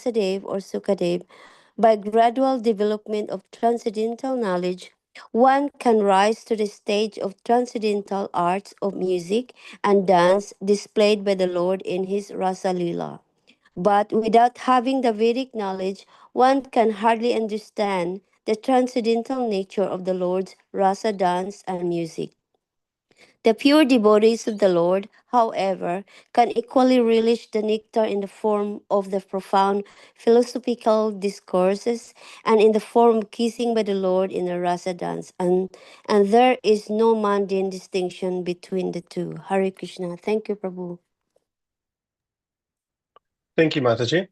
Vyasadeva or Śukadeva, by gradual development of transcendental knowledge, one can rise to the stage of transcendental arts of music and dance displayed by the Lord in his rasa-lila. But without having the Vedic knowledge, one can hardly understand the transcendental nature of the Lord's rasa dance and music. The pure devotees of the Lord, however, can equally relish the nectar in the form of the profound philosophical discourses and in the form of kissing by the Lord in the rasa dance. And there is no mundane distinction between the two. Hare Krishna. Thank you, Prabhu. Thank you, Mataji.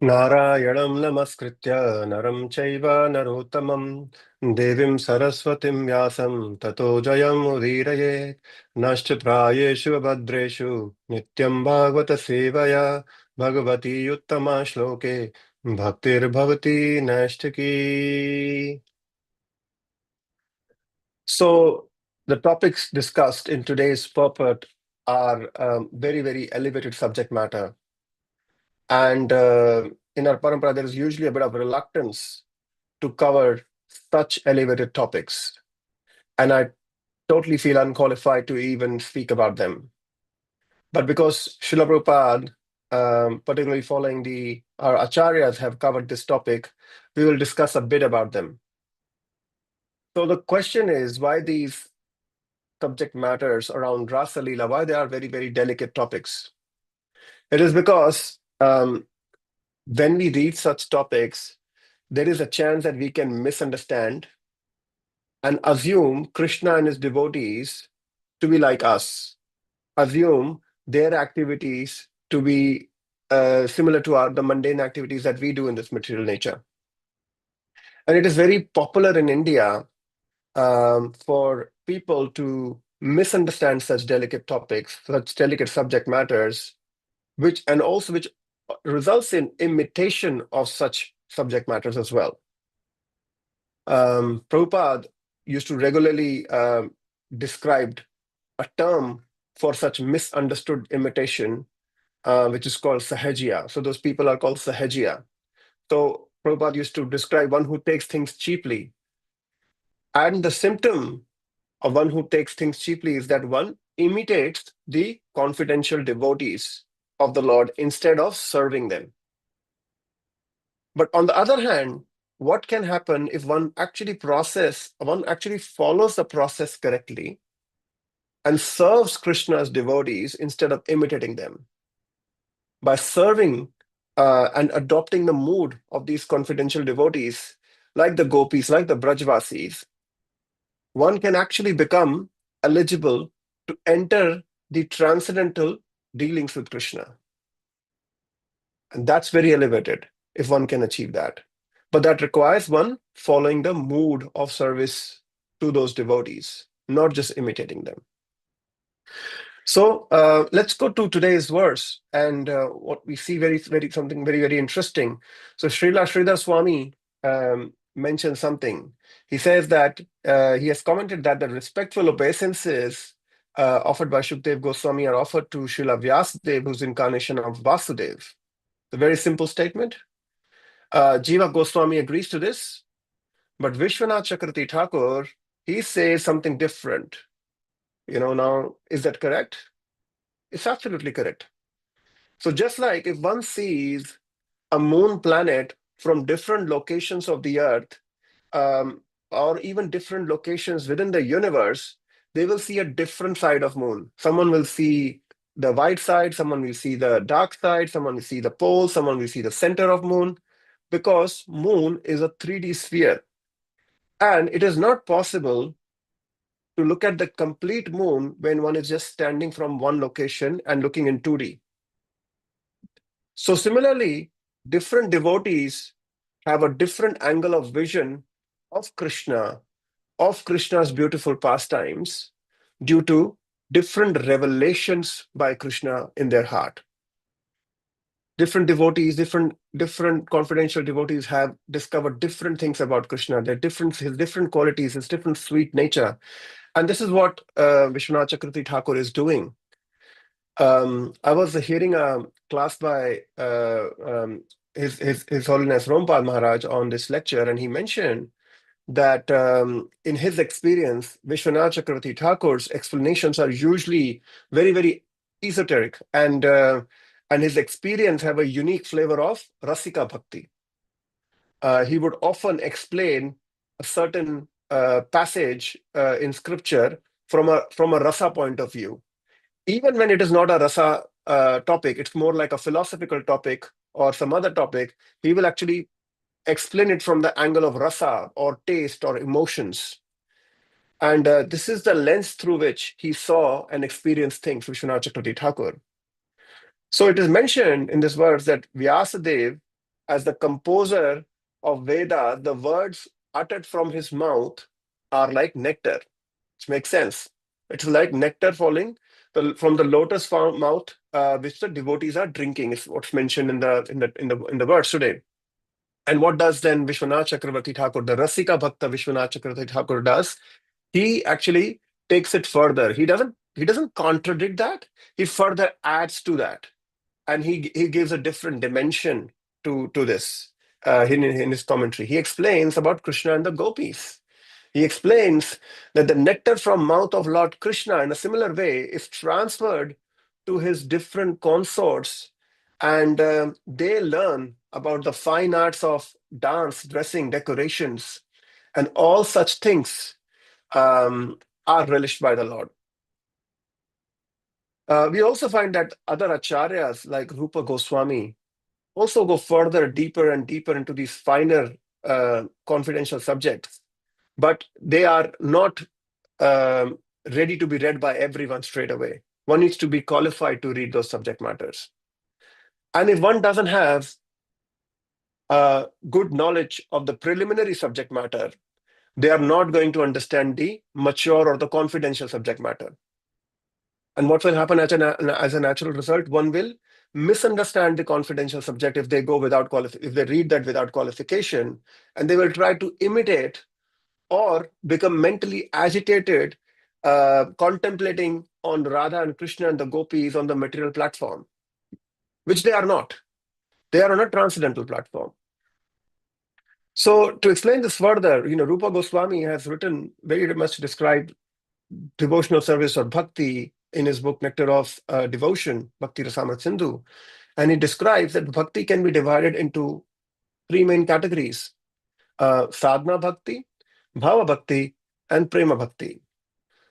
Narayanam namaskritya naram chaiva narottamam devim saraswatim vyasam tato jayam udiraye nashcha prayeshu abhadreshu nityam bhagavata sevaya bhagavati uttama shloke bhaktir bhavati nashtaki. So the topics discussed in today's purport are very, very elevated subject matter. And in our parampara, there is usually a bit of reluctance to cover such elevated topics. And I totally feel unqualified to even speak about them. But because Srila Prabhupada, particularly following our acharyas, have covered this topic, we will discuss a bit about them. So the question is why these subject matters around rasa-lila, why they are very, very delicate topics. It is because when we read such topics, there is a chance that we can misunderstand and assume Krishna and his devotees to be like us, assume their activities to be similar to the mundane activities that we do in this material nature. And it is very popular in India for people to misunderstand such delicate topics, such delicate subject matters, which results in imitation of such subject matters as well. Prabhupada used to regularly describe a term for such misunderstood imitation, which is called Sahajiya. So those people are called Sahajiya. So Prabhupada used to describe one who takes things cheaply. And the symptom of one who takes things cheaply is that one imitates the confidential devotees of the Lord instead of serving them. But on the other hand, what can happen if one actually follows the process correctly and serves Krishna's devotees instead of imitating them? By serving and adopting the mood of these confidential devotees, like the Gopis, like the Brajvasis, one can actually become eligible to enter the transcendental dealings with Krishna. And that's very elevated if one can achieve that. But that requires one following the mood of service to those devotees, not just imitating them. So let's go to today's verse and what we see something very, very interesting. So Srila Sridhar Swami mentioned something. He says that he has commented that the respectful obeisances offered by Śukadeva Goswami are offered to Srila Vyasadeva, who's incarnation of Vasudeva. A very simple statement. Jiva Goswami agrees to this, but Vishwanatha Chakravarti Thakur, he says something different. Now, is that correct? It's absolutely correct. So just like if one sees a moon planet from different locations of the earth, or even different locations within the universe, they will see a different side of moon. Someone will see the white side, someone will see the dark side, someone will see the pole, someone will see the center of moon, because moon is a 3D sphere. And it is not possible to look at the complete moon when one is just standing from one location and looking in 2D. So similarly, different devotees have a different angle of vision of Krishna, of Krishna's beautiful pastimes, due to different revelations by Krishna in their heart. Different devotees, different confidential devotees have discovered different things about Krishna, his different qualities, his different sweet nature. And this is what Vishwanatha Chakravarti Thakur is doing. I was hearing a class by His Holiness Rompal Maharaj on this lecture, and he mentioned that in his experience, Vishwanath Chakravarti Thakur's explanations are usually very, very esoteric, and his experience have a unique flavor of Rasika Bhakti. He would often explain a certain passage in scripture from a rasa point of view. Even when it is not a rasa topic, it's more like a philosophical topic or some other topic, he will actually explain it from the angle of rasa or taste or emotions. And this is the lens through which he saw and experienced things, Vishwanath Chakravarti Thakur. So it is mentioned in this verse that Vyasadeva, as the composer of Veda, the words uttered from his mouth are like nectar, which makes sense. It's like nectar falling from the lotus mouth, which the devotees are drinking. Is what's mentioned in the verse today. And what does then Vishwanath Chakravarti Thakur, the Rasika Bhakta Vishwanath Chakravarti Thakur does? He actually takes it further. He doesn't contradict that. He further adds to that, and he gives a different dimension to this in his commentary. He explains about Krishna and the Gopis. He explains that the nectar from mouth of Lord Krishna in a similar way is transferred to his different consorts, and they learn about the fine arts of dance, dressing, decorations, and all such things are relished by the Lord. We also find that other acharyas like Rupa Goswami also go further, deeper and deeper into these finer confidential subjects, but they are not ready to be read by everyone straight away. One needs to be qualified to read those subject matters. And if one doesn't have good knowledge of the preliminary subject matter, they are not going to understand the mature or the confidential subject matter. And what will happen as a natural result? One will misunderstand the confidential subject if they go without if they read that without qualification, and they will try to imitate or become mentally agitated, contemplating on Radha and Krishna and the Gopis on the material platform, which they are not. They are on a transcendental platform. So to explain this further, Rupa Goswami has written very much described devotional service or bhakti in his book Nectar of Devotion, Bhakti Rasamrita Sindhu. And he describes that bhakti can be divided into three main categories: sadhana bhakti, bhava bhakti, and prema bhakti.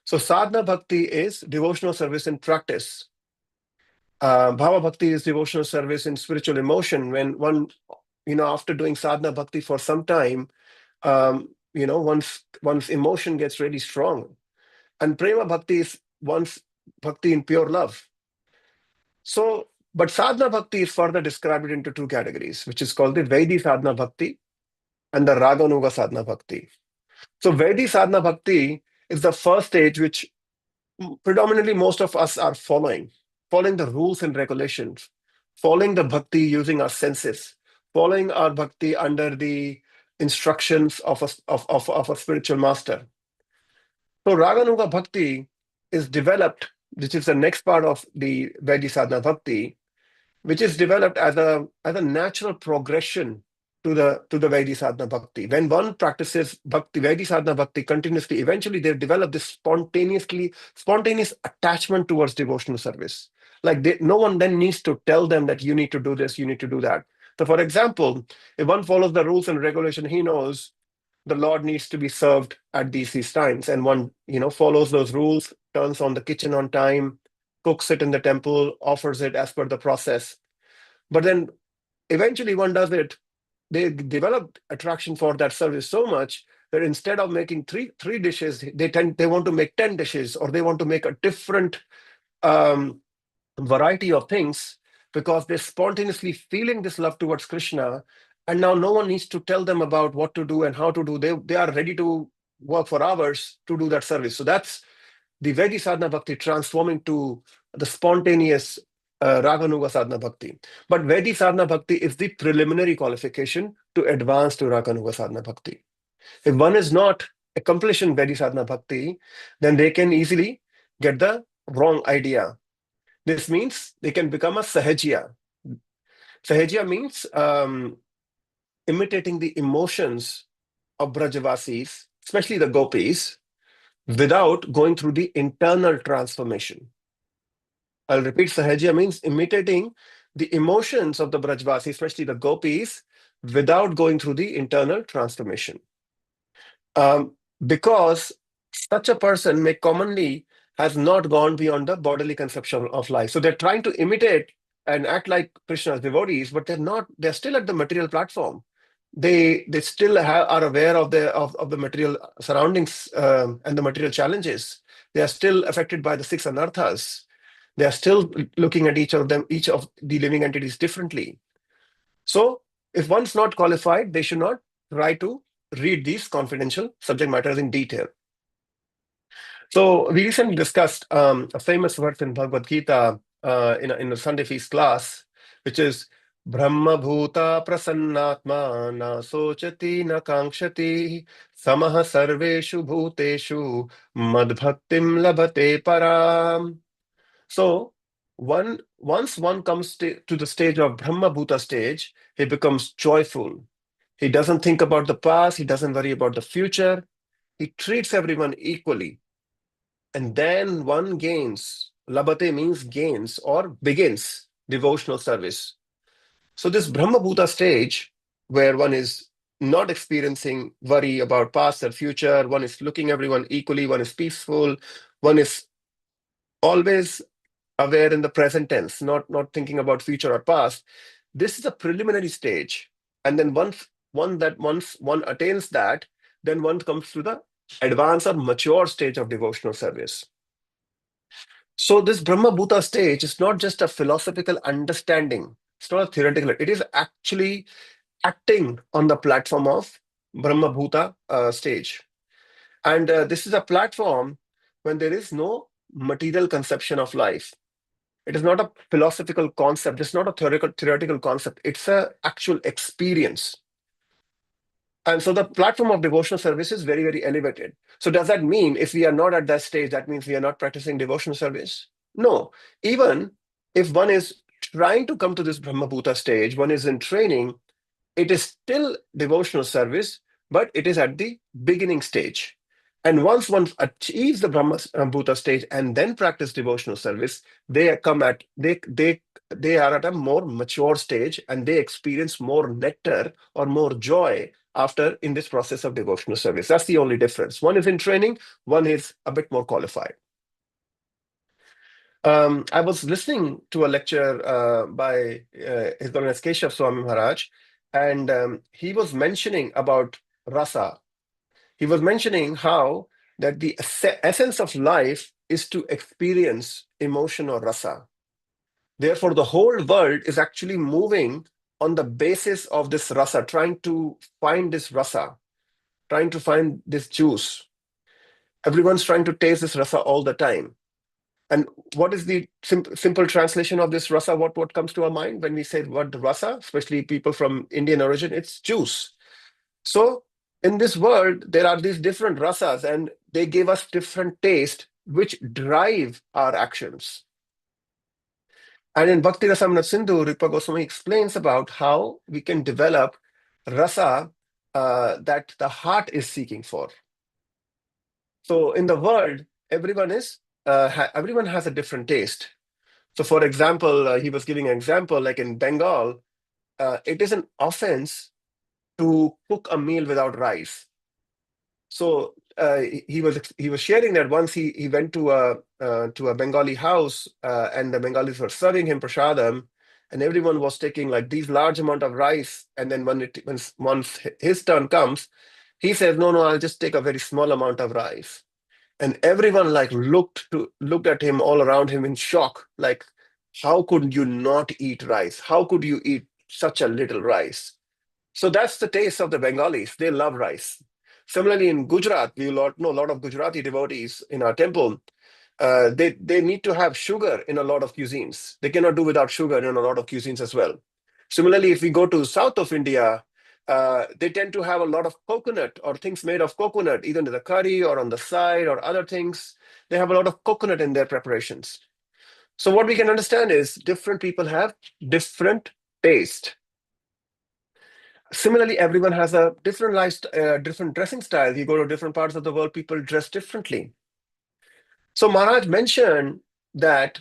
So sadhana bhakti is devotional service in practice. Bhava bhakti is devotional service in spiritual emotion. When one, after doing sadhana bhakti for some time, one's emotion gets really strong. And prema bhakti is one's bhakti in pure love. So, but sadhana bhakti is further described into two categories, which is called the Vaidhi sadhana bhakti and the Raganuga sadhana bhakti. So Vaidhi sadhana bhakti is the first stage which predominantly most of us are following the rules and regulations, following the bhakti using our senses, following our bhakti under the instructions of a spiritual master. So Raganuga bhakti is developed, which is the next part of the Vaidhi sadhana bhakti, which is developed as a natural progression to the Vaidhi sadhana bhakti. When one practices bhakti, Vaidhi sadhana bhakti continuously, eventually they develop this spontaneous attachment towards devotional service. Like no one then needs to tell them that you need to do this, you need to do that. So, for example, if one follows the rules and regulation, he knows the Lord needs to be served at these times, and one follows those rules, turns on the kitchen on time, cooks it in the temple, offers it as per the process. But then eventually one does it, they develop attraction for that service so much that instead of making three dishes, they want to make 10 dishes, or they want to make a different variety of things, because they're spontaneously feeling this love towards Krishna. And now no one needs to tell them about what to do and how to do. They are ready to work for hours to do that service. So that's the Vaidhi sadhana bhakti transforming to the spontaneous Raganuga sadhana bhakti. But Vaidhi sadhana bhakti is the preliminary qualification to advance to Raganuga sadhana bhakti. If one is not accomplishing Vaidhi sadhana bhakti, then they can easily get the wrong idea. This means they can become a Sahajiya. Sahajiya means imitating the emotions of Brajavasis, especially the Gopis, without going through the internal transformation. I'll repeat, Sahajiya means imitating the emotions of the Brajavasis, especially the Gopis, without going through the internal transformation. Because such a person may commonly has not gone beyond the bodily conception of life. So they're trying to imitate and act like Krishna's devotees, but they're not, they're still at the material platform. They still are aware of the material surroundings and the material challenges. They are still affected by the six anarthas. They are still looking at each of the living entities differently. So if one's not qualified, they should not try to read these confidential subject matters in detail. So we recently discussed a famous verse in Bhagavad Gita in a Sunday feast class, which is Brahma-bhuta prasannatma na sochati na kankshati samaha sarveshu bhuteshu madbhaktim labhate param. So once one comes to the stage of Brahma-bhuta stage, he becomes joyful. He doesn't think about the past. He doesn't worry about the future. He treats everyone equally. And then one gains, labhate means gains or begins devotional service. So this Brahma-bhuta stage, where one is not experiencing worry about past or future, one is looking everyone equally, one is peaceful, one is always aware in the present tense, not thinking about future or past. This is a preliminary stage. And then once one attains that, then one comes to the advanced or mature stage of devotional service. So this Brahma-bhuta stage is not just a philosophical understanding. It's not a theoretical. It is actually acting on the platform of Brahma-bhuta stage. And this is a platform when there is no material conception of life. It is not a philosophical concept. It's not a theoretical concept. It's an actual experience. And so the platform of devotional service is very, very elevated. So does that mean if we are not at that stage, that means we are not practicing devotional service? No. Even if one is trying to come to this Brahma-bhuta stage, one is in training, it is still devotional service, but it is at the beginning stage. And once one achieves the Brahma-bhuta stage and then practice devotional service, they are at a more mature stage and they experience more nectar or more joy after in this process of devotional service. That's the only difference. One is in training, one is a bit more qualified. I was listening to a lecture by His Holiness Keshav Swami Maharaj, and he was mentioning about rasa. He was mentioning how that the essence of life is to experience emotion or rasa. Therefore, the whole world is actually moving on the basis of this rasa, trying to find this rasa, trying to find this juice. Everyone's trying to taste this rasa all the time. And what is the simple translation of this rasa? What comes to our mind when we say what rasa, especially people from Indian origin? It's juice. So in this world, there are these different rasas and they give us different taste, which drive our actions. And in Bhakti Rasamrita Sindhu, Rupa Goswami explains about how we can develop rasa that the heart is seeking for. So in the world, everyone has a different taste. So for example, he was giving an example, like in Bengal, it is an offense to cook a meal without rice. So he was sharing that once he went to a Bengali house and the Bengalis were serving him prasadam, and everyone was taking like these large amount of rice, and then once his turn comes, he says, no, I'll just take a very small amount of rice. And everyone like looked at him all around him in shock, like, how could you not eat rice? How could you eat such a little rice? So that's the taste of the Bengalis. They love rice. Similarly, in Gujarat, we know a lot of Gujarati devotees in our temple. They need to have sugar in a lot of cuisines. They cannot do without sugar in a lot of cuisines as well. Similarly, if we go to south of India, they tend to have a lot of coconut or things made of coconut, either in the curry or on the side or other things. They have a lot of coconut in their preparations. So what we can understand is different people have different taste. Similarly, everyone has a different different dressing style. You go to different parts of the world, people dress differently. So Maharaj mentioned that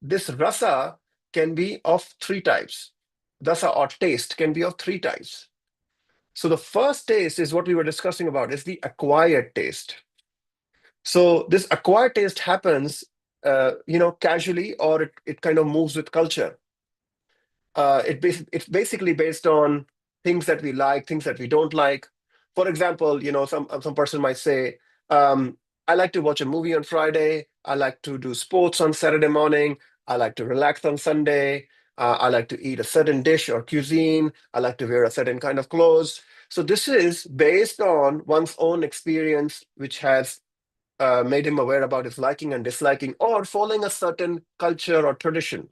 this rasa can be of three types. Rasa or taste can be of three types. So the first taste is what we were discussing about, is the acquired taste. So this acquired taste happens, casually, or it kind of moves with culture. It's basically based on things that we like, things that we don't like. For example, some person might say, I like to watch a movie on Friday. I like to do sports on Saturday morning. I like to relax on Sunday. I like to eat a certain dish or cuisine. I like to wear a certain kind of clothes. So this is based on one's own experience, which has made him aware about his liking and disliking, or following a certain culture or tradition.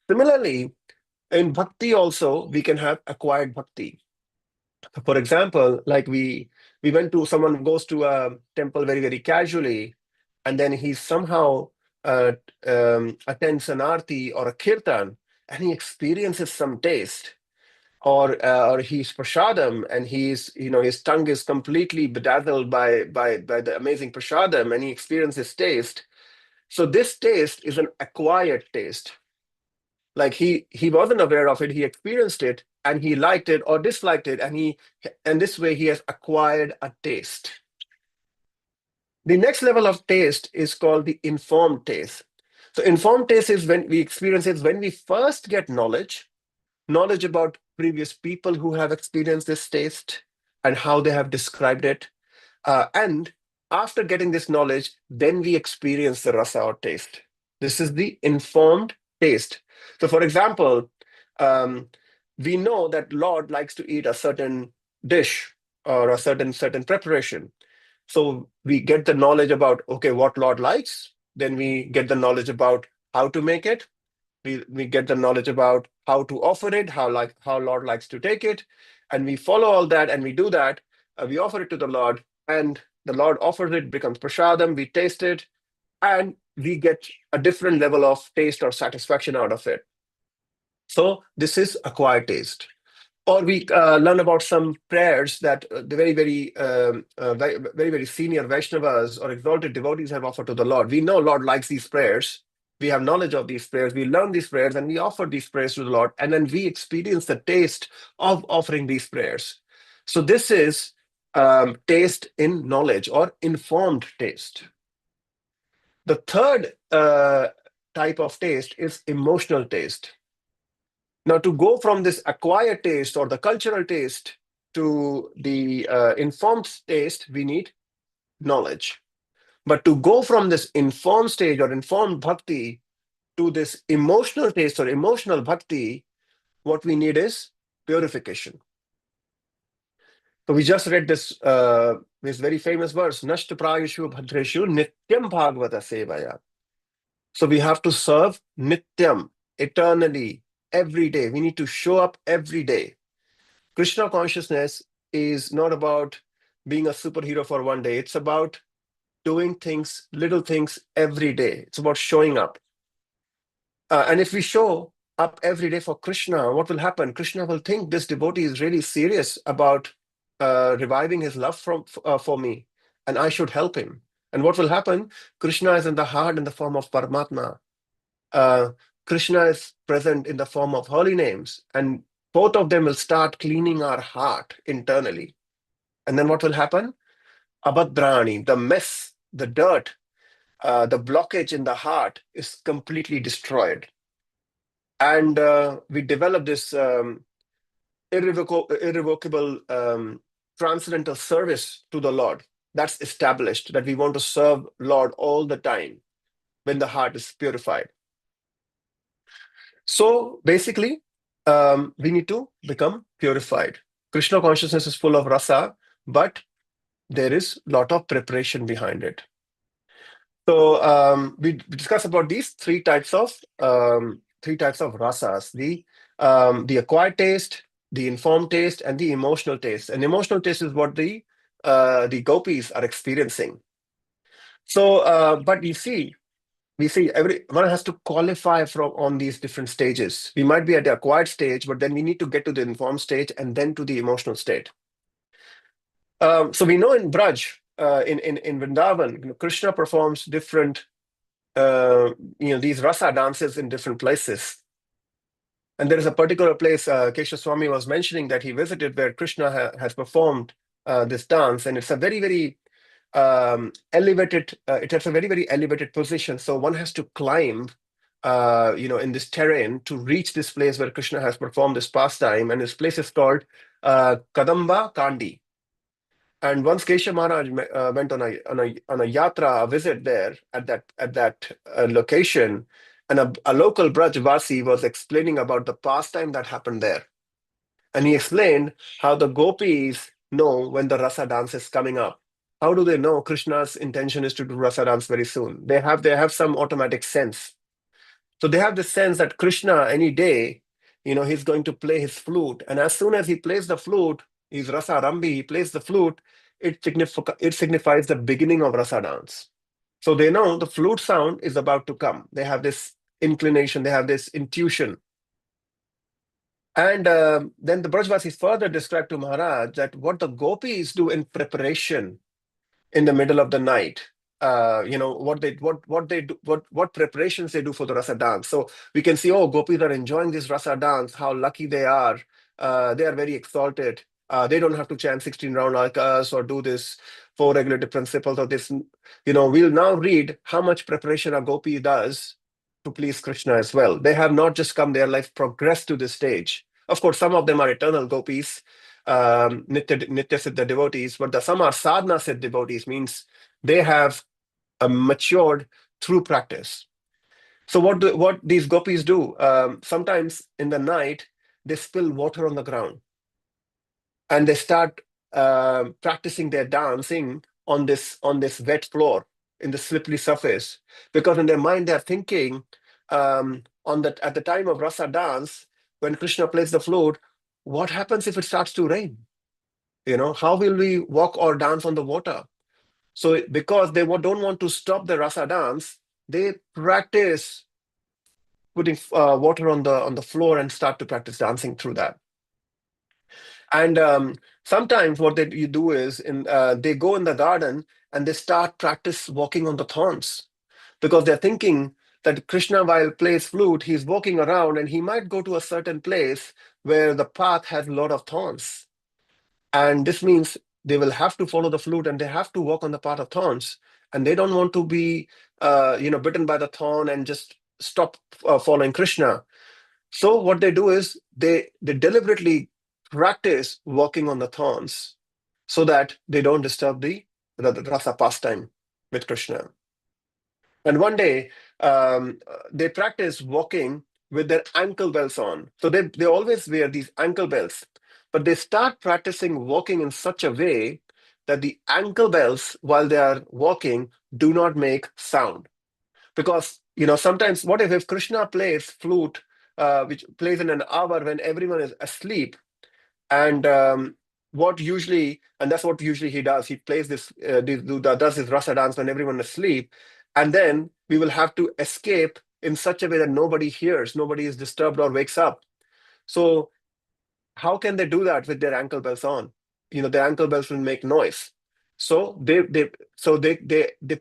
Similarly, in bhakti also, we can have acquired bhakti. For example, like someone goes to a temple very, very casually, and then he somehow uh, attends an arti or a kirtan, and he experiences some taste, or he's prasadam, and his tongue is completely bedazzled by the amazing prasadam, and he experiences taste. So this taste is an acquired taste. Like he wasn't aware of it, he experienced it, and he liked it or disliked it, and this way he has acquired a taste. The next level of taste is called the informed taste. So informed taste is when we experience it when we first get knowledge about previous people who have experienced this taste and how they have described it. And after getting this knowledge, then we experience the rasa or taste. This is the informed taste. So, for example, um, we know that Lord likes to eat a certain dish or a certain preparation. So we get the knowledge about, okay, what Lord likes. Then we get the knowledge about how to make it. We get the knowledge about how to offer it, how Lord likes to take it, and we follow all that and we do that. We offer it to the Lord, and the Lord offers it, becomes prasadam. We taste it, and we get a different level of taste or satisfaction out of it. So this is acquired taste. Or we learn about some prayers that the very, very senior Vaishnavas or exalted devotees have offered to the Lord. We know Lord likes these prayers. We have knowledge of these prayers. We learn these prayers and we offer these prayers to the Lord. And then we experience the taste of offering these prayers. So this is taste in knowledge or informed taste. The third type of taste is emotional taste. Now, to go from this acquired taste or the cultural taste to the informed taste, we need knowledge. But to go from this informed stage or informed bhakti to this emotional taste or emotional bhakti, what we need is purification. So we just read this very famous verse, Nashta prayashu bhadreshu nityam bhagavata sevaya. So we have to serve nityam, eternally, every day. We need to show up every day. Krishna consciousness is not about being a superhero for one day. It's about doing things, little things every day. It's about showing up. And if we show up every day for Krishna, what will happen? Krishna will think this devotee is really serious about reviving his love for me, and I should help him. And what will happen? Krishna is in the heart in the form of Paramatma. Krishna is present in the form of holy names, and both of them will start cleaning our heart internally. And then what will happen? Abhadrani, the mess, the dirt, the blockage in the heart is completely destroyed. And we develop this irrevocable transcendental service to the Lord. That's established, that we want to serve Lord all the time when the heart is purified. So basically, we need to become purified. Krishna consciousness is full of rasa, but there is a lot of preparation behind it. So we discuss about these three types of rasas: the acquired taste, the informed taste, and the emotional taste. And emotional taste is what the gopis are experiencing. So, but you see, we see one has to qualify from on these different stages. We might be at the acquired stage, but then we need to get to the informed stage and then to the emotional state. So we know in Braj, in Vrindavan, Krishna performs different, these rasa dances in different places. And there is a particular place Kesha Swami was mentioning that he visited where Krishna has performed this dance, and it's a very, very elevated. It has a very, very elevated position. So one has to climb, in this terrain to reach this place where Krishna has performed this pastime, and this place is called Kadamba Kandi. And once Kesha Maharaj went on a yatra, a visit there at that location, and a local Brajvasi was explaining about the pastime that happened there. And he explained how the gopis know when the rasa dance is coming up. How do they know Krishna's intention is to do rasa dance very soon? They have some automatic sense. So they have this sense that Krishna any day, he's going to play his flute, and as soon as he plays the flute, he's rasa rambi. He plays the flute. It signifies the beginning of rasa dance. So they know the flute sound is about to come. They have this inclination. They have this intuition. And then the Brajvasis further described to Maharaj that what the gopis do in preparation in the middle of the night, what preparations they do for the rasa dance. So we can see, oh, gopis are enjoying this rasa dance, how lucky they are. They are very exalted. They don't have to chant 16 round like us or do this four regulative principles or this. We'll now read how much preparation a gopi does to please Krishna as well. They have not just come, their life progressed to this stage. Of course, some of them are eternal gopis, Nitya Siddha devotees, but some are Sadhana Siddha devotees, means they have matured through practice. So what these gopis do, sometimes in the night, they spill water on the ground and they start practicing their dancing on this wet floor in the slippery surface, because in their mind they're thinking at the time of rasa dance, when Krishna plays the flute, what happens if it starts to rain? How will we walk or dance on the water? So because they don't want to stop the rasa dance, they practice putting water on the floor and start to practice dancing through that. And sometimes what you do is they go in the garden and they start practice walking on the thorns, because they're thinking that Krishna, while plays flute, he's walking around and he might go to a certain place where the path has a lot of thorns. And this means they will have to follow the flute and they have to walk on the path of thorns. And they don't want to be, bitten by the thorn and just stop following Krishna. So what they do is they deliberately practice walking on the thorns so that they don't disturb the rasa pastime with Krishna. And one day, they practice walking with their ankle bells on. So they always wear these ankle bells, but they start practicing walking in such a way that the ankle bells, while they are walking, do not make sound. Because, sometimes what if Krishna plays flute, which plays in an hour when everyone is asleep, and that's what usually he does. He plays does his rasa dance when everyone is asleep, and then we will have to escape in such a way that nobody hears, nobody is disturbed or wakes up. So how can they do that with their ankle bells on? Their ankle bells will make noise. So they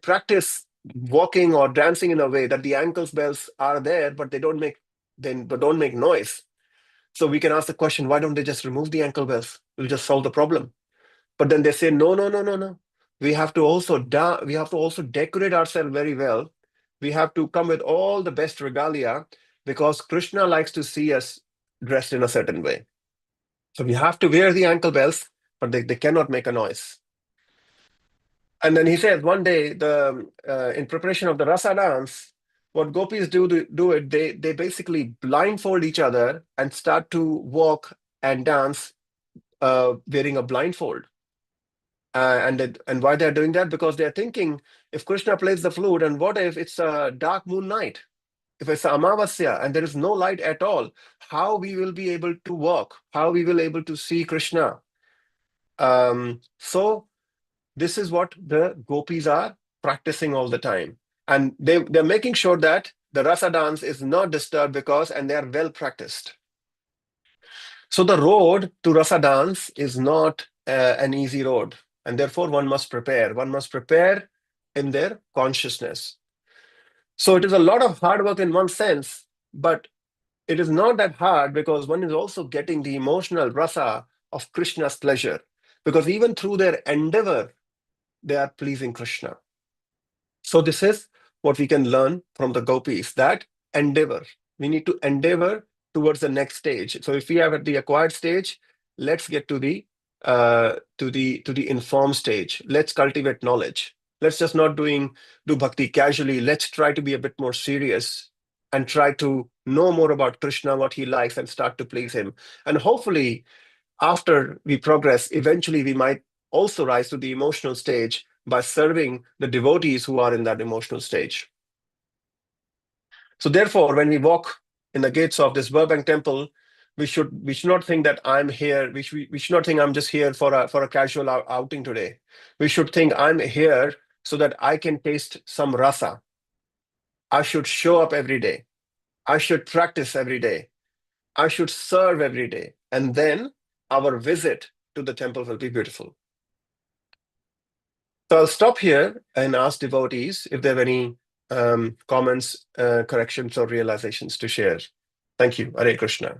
practice walking or dancing in a way that the ankle bells are there, but they don't make noise. So we can ask the question, why don't they just remove the ankle bells? We'll just solve the problem. But then they say, no, no, no, no, no. We have to also decorate ourselves very well. We have to come with all the best regalia, because Krishna likes to see us dressed in a certain way. So we have to wear the ankle bells, but they cannot make a noise. And then he says one day, in preparation of the rasa dance, what gopis they basically blindfold each other and start to walk and dance wearing a blindfold. And why they're doing that? Because they're thinking, if Krishna plays the flute, and what if it's a dark moon night? If it's Amavasya and there is no light at all, how we will be able to walk? How we will able to see Krishna? So this is what the gopis are practicing all the time. And they're making sure that the rasa dance is not disturbed and they are well practiced. So the road to rasa dance is not an easy road. And therefore one must prepare. One must prepare in their consciousness. So it is a lot of hard work in one sense, but it is not that hard because one is also getting the emotional rasa of Krishna's pleasure. Because even through their endeavor, they are pleasing Krishna. So this is what we can learn from the gopis, that endeavor. We need to endeavor towards the next stage. So if we are at the acquired stage, let's get to the informed stage. Let's cultivate knowledge. Let's just not do bhakti casually. Let's try to be a bit more serious and try to know more about Krishna, what he likes, and start to please him. And hopefully, after we progress, eventually we might also rise to the emotional stage by serving the devotees who are in that emotional stage. So therefore, when we walk in the gates of this Burbank temple, we should not think that I'm here. We should not think I'm just here for a casual outing today. We should think I'm here so that I can taste some rasa. I should show up every day. I should practice every day. I should serve every day. And then our visit to the temple will be beautiful. So I'll stop here and ask devotees if they have any comments, corrections, or realizations to share. Thank you. Hare Krishna.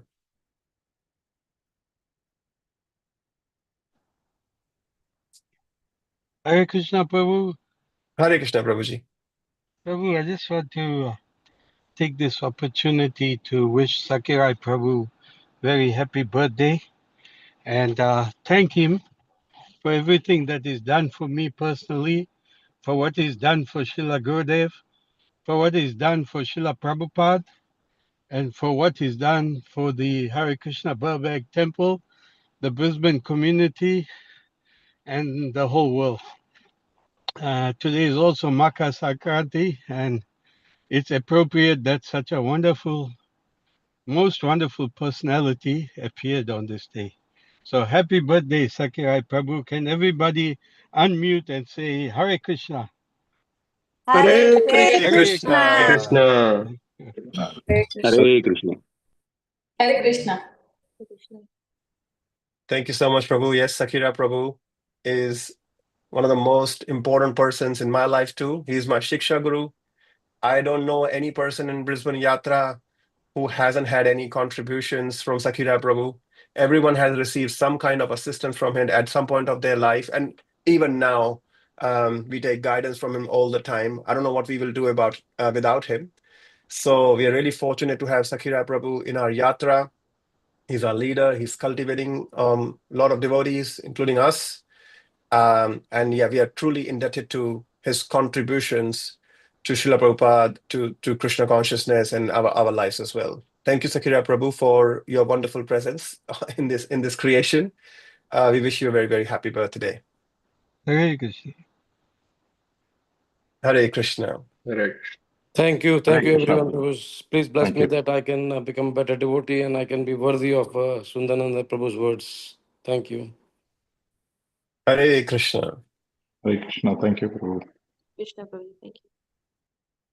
Hare Krishna, Prabhu. Hare Krishna, Prabhuji. Prabhu, I just want to take this opportunity to wish Sakirai Prabhu very happy birthday and thank him for everything that is done for me personally, for what is done for Srila Gurudev, for what is done for Srila Prabhupada, and for what is done for the Hare Krishna Burbank Temple, the Brisbane community, and the whole world. Today is also Makar Sankranti, and it's appropriate that such a wonderful, most wonderful personality appeared on this day. So happy birthday, Sakirai Prabhu. Can everybody unmute and say Hare Krishna? Hare Hare Krishna. Krishna. Hare Krishna. Hare Krishna. Thank you so much, Prabhu. Yes, Sakira Prabhu is one of the most important persons in my life too. He is my Shiksha Guru. I don't know any person in Brisbane Yatra who hasn't had any contributions from Sakira Prabhu. Everyone has received some kind of assistance from him at some point of their life. And even now, we take guidance from him all the time. I don't know what we will do without him. So we are really fortunate to have Sakira Prabhu in our Yatra. He's our leader. He's cultivating a lot of devotees, including us. And yeah, we are truly indebted to his contributions to Srila Prabhupada, to Krishna consciousness and our lives as well. Thank you, Sakira Prabhu, for your wonderful presence in this creation. We wish you a very, very happy birthday. Hare Krishna. Hare Krishna. Hare Thank you Krishna, everyone. Prabhu. Please bless Thank me you. that I can become a better devotee and I can be worthy of Sundananda Prabhu's words. Thank you. Hare Krishna. Hare Krishna. Thank you, Prabhu. Krishna Prabhu. Thank you.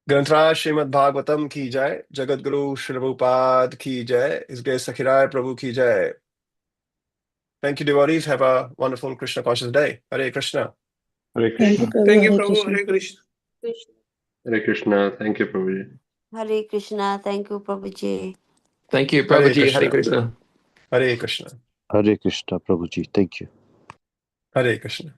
Grantraj Srimad Bhagavatam ki jai, Jagat Guru Srila Prabhupada ki jai, His Grace Sakirai Prabhu ki jai. Thank you, devotees. Have a wonderful Krishna conscious day. Hare Krishna. Hare Krishna. Thank you, Prabhu. Hare Krishna. Krishna. Hare Krishna. Thank you, Prabhuji. Hare Krishna. Thank you, Prabhuji. Thank you, Hare Prabhuji. Hare Krishna. Krishna. Hare Krishna. Hare Krishna, Prabhuji. Thank you. Hare Krishna.